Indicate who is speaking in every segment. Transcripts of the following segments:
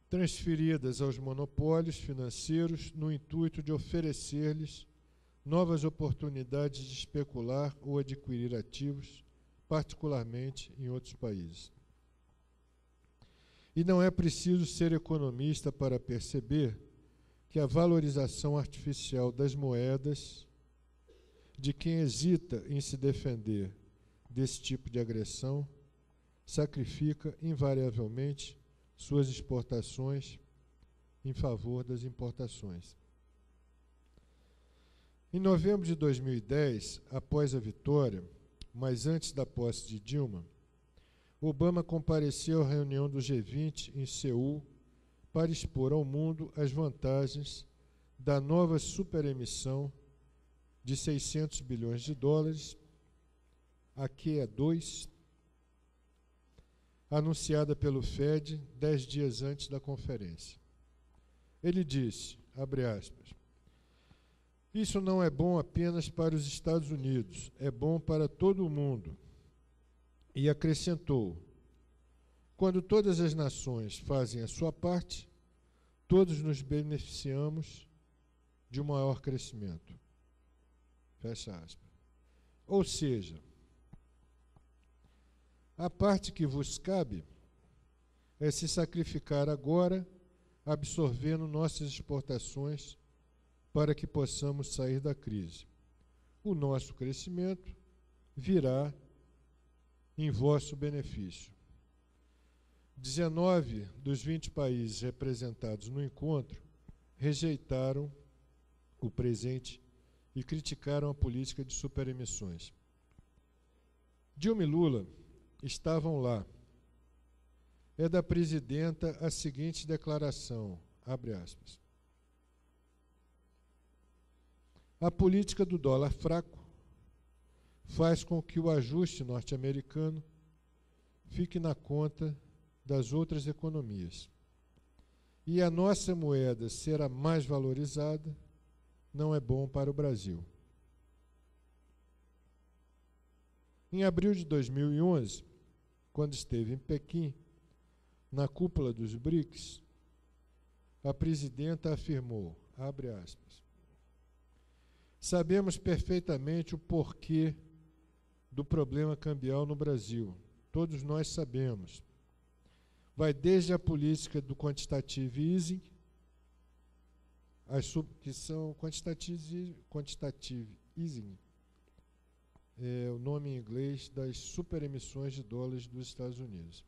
Speaker 1: transferidas aos monopólios financeiros no intuito de oferecer-lhes novas oportunidades de especular ou adquirir ativos, particularmente em outros países. E não é preciso ser economista para perceber que a valorização artificial das moedas de quem hesita em se defender desse tipo de agressão sacrifica invariavelmente suas exportações em favor das importações. Em novembro de 2010, após a vitória, mas antes da posse de Dilma, Obama compareceu à reunião do G20 em Seul para expor ao mundo as vantagens da nova superemissão de 600 bilhões de dólares, a QE2, anunciada pelo Fed 10 dias antes da conferência. Ele disse, abre aspas, isso não é bom apenas para os Estados Unidos, é bom para todo o mundo. E acrescentou, quando todas as nações fazem a sua parte, todos nos beneficiamos de um maior crescimento. Fecha aspas. Ou seja, a parte que vos cabe é se sacrificar agora, absorvendo nossas exportações para que possamos sair da crise. O nosso crescimento virá em vosso benefício. 19 dos 20 países representados no encontro rejeitaram o presente e criticaram a política de superemissões. Dilma e Lula estavam lá. É da presidenta a seguinte declaração, abre aspas. A política do dólar fraco faz com que o ajuste norte-americano fique na conta das outras economias. E a nossa moeda ser a mais valorizada não é bom para o Brasil. Em abril de 2011, quando esteve em Pequim, na cúpula dos BRICS, a presidenta afirmou, abre aspas, sabemos perfeitamente o porquê do problema cambial no Brasil. Todos nós sabemos. Vai desde a política do quantitative easing, que são quantitative easing, é o nome em inglês das superemissões de dólares dos Estados Unidos.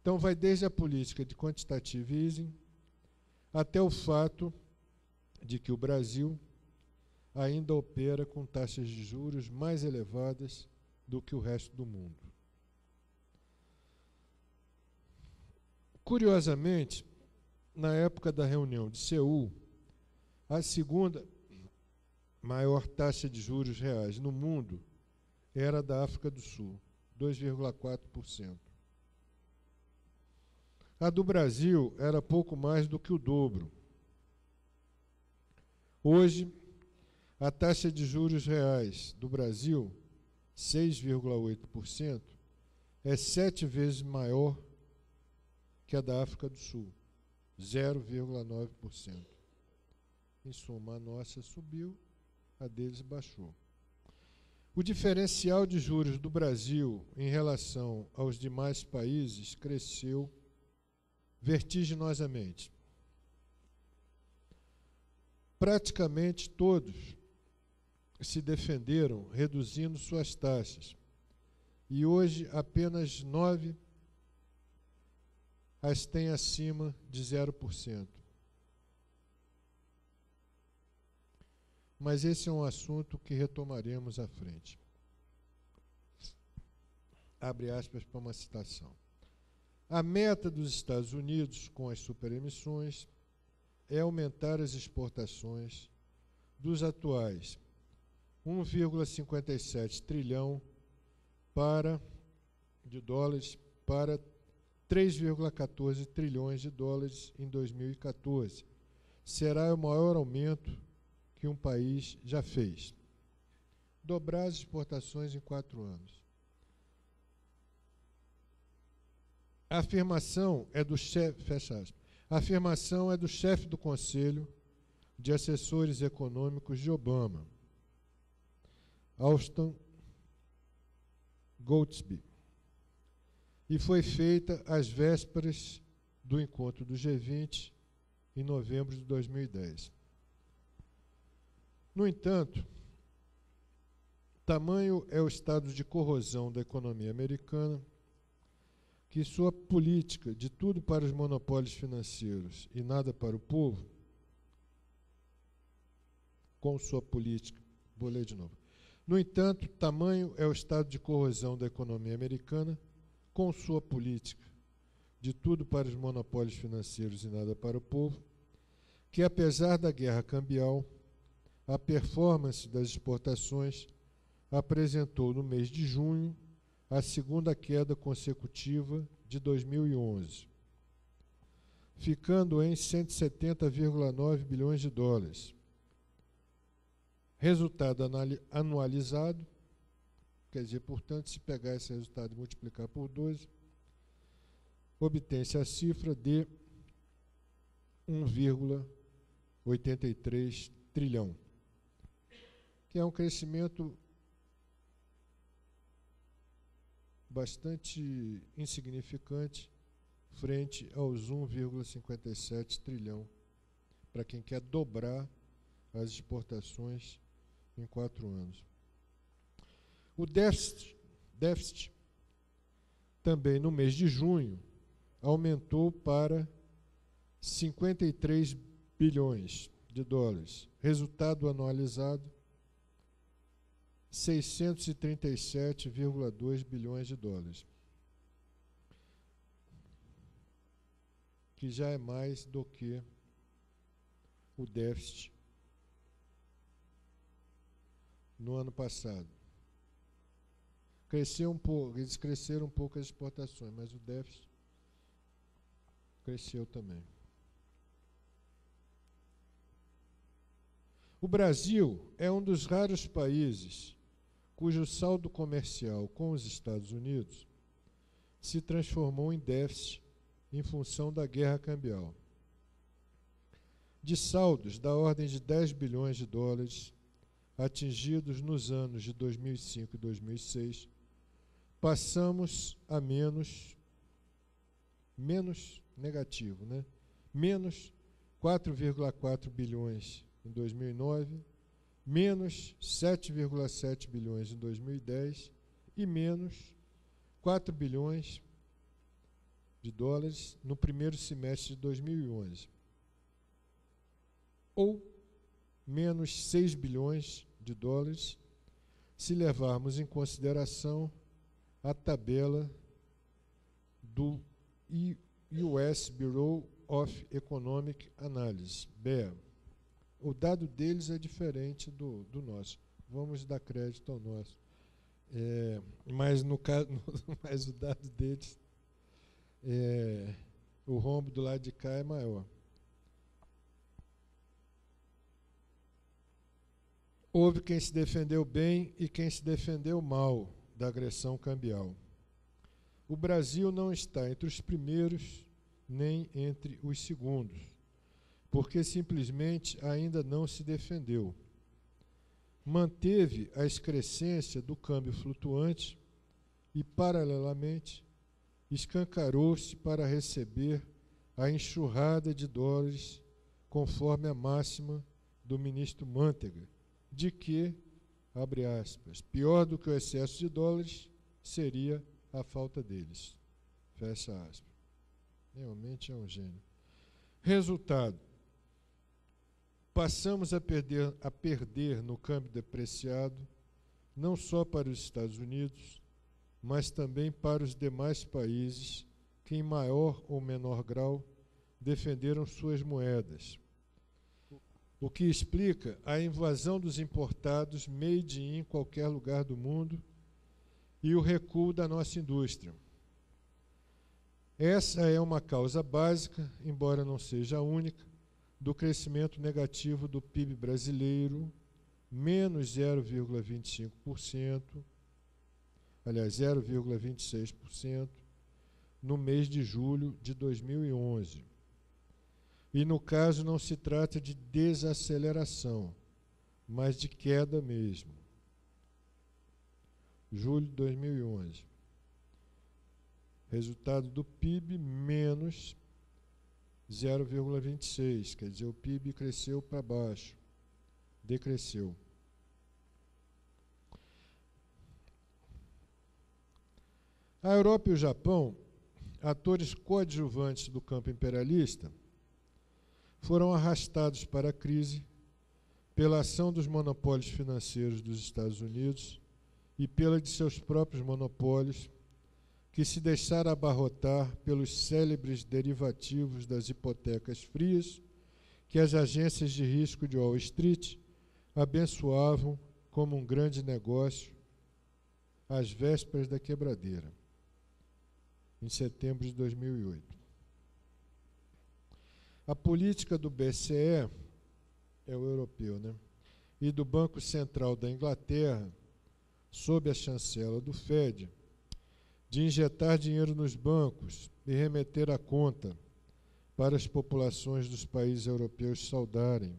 Speaker 1: Então, vai desde a política de quantitative easing até o fato de que o Brasil ainda opera com taxas de juros mais elevadas do que o resto do mundo. Curiosamente, na época da reunião de Seul, a segunda maior taxa de juros reais no mundo era a da África do Sul, 2,4%. A do Brasil era pouco mais do que o dobro. Hoje, a taxa de juros reais do Brasil, 6,8%, é 7 vezes maior que a da África do Sul, 0,9%. Em suma, a nossa subiu, a deles baixou. O diferencial de juros do Brasil em relação aos demais países cresceu vertiginosamente. Praticamente todos se defenderam reduzindo suas taxas, e hoje apenas 9 as têm acima de 0%. Mas esse é um assunto que retomaremos à frente. Abre aspas para uma citação. A meta dos Estados Unidos com as superemissões é aumentar as exportações dos atuais 1,57 trilhão de dólares para 3,14 trilhões de dólares em 2014. Será o maior aumento que um país já fez. Dobrar as exportações em 4 anos. A afirmação é do chefe, fecha aspas, A afirmação é do chefe do Conselho de Assessores Econômicos de Obama, Austin Goldsby, e foi feita às vésperas do encontro do G20 em novembro de 2010. No entanto, tamanho é o estado de corrosão da economia americana que sua política de tudo para os monopólios financeiros e nada para o povo, com sua política, vou ler de novo. No entanto, tamanho é o estado de corrosão da economia americana com sua política de tudo para os monopólios financeiros e nada para o povo, que apesar da guerra cambial, a performance das exportações apresentou no mês de junho a segunda queda consecutiva de 2011, ficando em 170,9 bilhões de dólares. Resultado anualizado, quer dizer, portanto, se pegar esse resultado e multiplicar por 12, obtém-se a cifra de 1,83 trilhão, que é um crescimento bastante insignificante frente aos 1,57 trilhão, para quem quer dobrar as exportações em 4 anos. O déficit também no mês de junho aumentou para 53 bilhões de dólares, resultado anualizado 637,2 bilhões de dólares, que já é mais do que o déficit no ano passado. Cresceu um pouco, eles cresceram um pouco as exportações, mas o déficit cresceu também. O Brasil é um dos raros países cujo saldo comercial com os Estados Unidos se transformou em déficit em função da guerra cambial. De saldos da ordem de 10 bilhões de dólares atingidos nos anos de 2005 e 2006, passamos a menos negativo, né? Menos 4,4 bilhões em 2009, menos 7,7 bilhões em 2010 e menos 4 bilhões de dólares no primeiro semestre de 2011. Ou menos 6 bilhões de dólares se levarmos em consideração a tabela do US Bureau of Economic Analysis, BEA. O dado deles é diferente do nosso. Vamos dar crédito ao nosso. Mas no caso, mas o dado deles, o rombo do lado de cá é maior. Houve quem se defendeu bem e quem se defendeu mal da agressão cambial. O Brasil não está entre os primeiros nem entre os segundos, porque simplesmente ainda não se defendeu. Manteve a excrescência do câmbio flutuante e, paralelamente, escancarou-se para receber a enxurrada de dólares conforme a máxima do ministro Manteiga, de que, abre aspas, pior do que o excesso de dólares seria a falta deles. Fecha aspas. Realmente é um gênio. Resultado: passamos a perder no câmbio depreciado, não só para os Estados Unidos, mas também para os demais países que, em maior ou menor grau, defenderam suas moedas, o que explica a invasão dos importados made in qualquer lugar do mundo e o recuo da nossa indústria. Essa é uma causa básica, embora não seja a única, do crescimento negativo do PIB brasileiro, menos 0,25%, aliás, 0,26%, no mês de julho de 2011. E no caso não se trata de desaceleração, mas de queda mesmo. Julho de 2011. Resultado do PIB menos 0,26, quer dizer, o PIB cresceu para baixo, decresceu. A Europa e o Japão, atores coadjuvantes do campo imperialista, foram arrastados para a crise pela ação dos monopólios financeiros dos Estados Unidos e pela de seus próprios monopólios, que se deixaram abarrotar pelos célebres derivativos das hipotecas frias que as agências de risco de Wall Street abençoavam como um grande negócio às vésperas da quebradeira, em setembro de 2008. A política do BCE, é o europeu, né? E do Banco Central da Inglaterra, sob a chancela do Fed, de injetar dinheiro nos bancos e remeter a conta para as populações dos países europeus saudarem,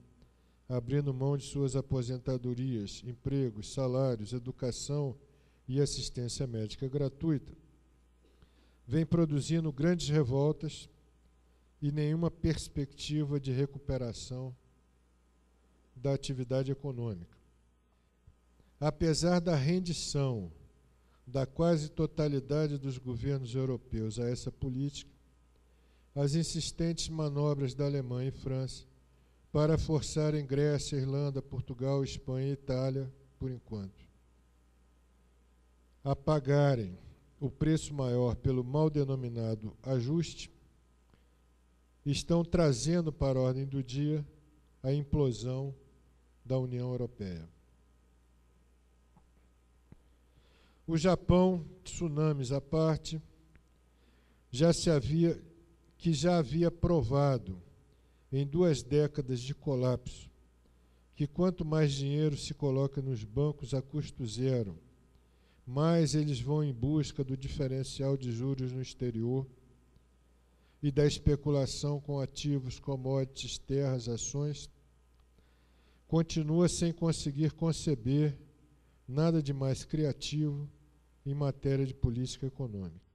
Speaker 1: abrindo mão de suas aposentadorias, empregos, salários, educação e assistência médica gratuita, vem produzindo grandes revoltas e nenhuma perspectiva de recuperação da atividade econômica. Apesar da rendição da quase totalidade dos governos europeus a essa política, as insistentes manobras da Alemanha e França para forçarem Grécia, Irlanda, Portugal, Espanha e Itália, por enquanto, a pagarem o preço maior pelo mal denominado ajuste, estão trazendo para a ordem do dia a implosão da União Europeia. O Japão, tsunamis à parte, já havia provado em 2 décadas de colapso que quanto mais dinheiro se coloca nos bancos a custo zero, mais eles vão em busca do diferencial de juros no exterior e da especulação com ativos, commodities, terras, ações, continua sem conseguir conceber nada de mais criativo em matéria de política econômica.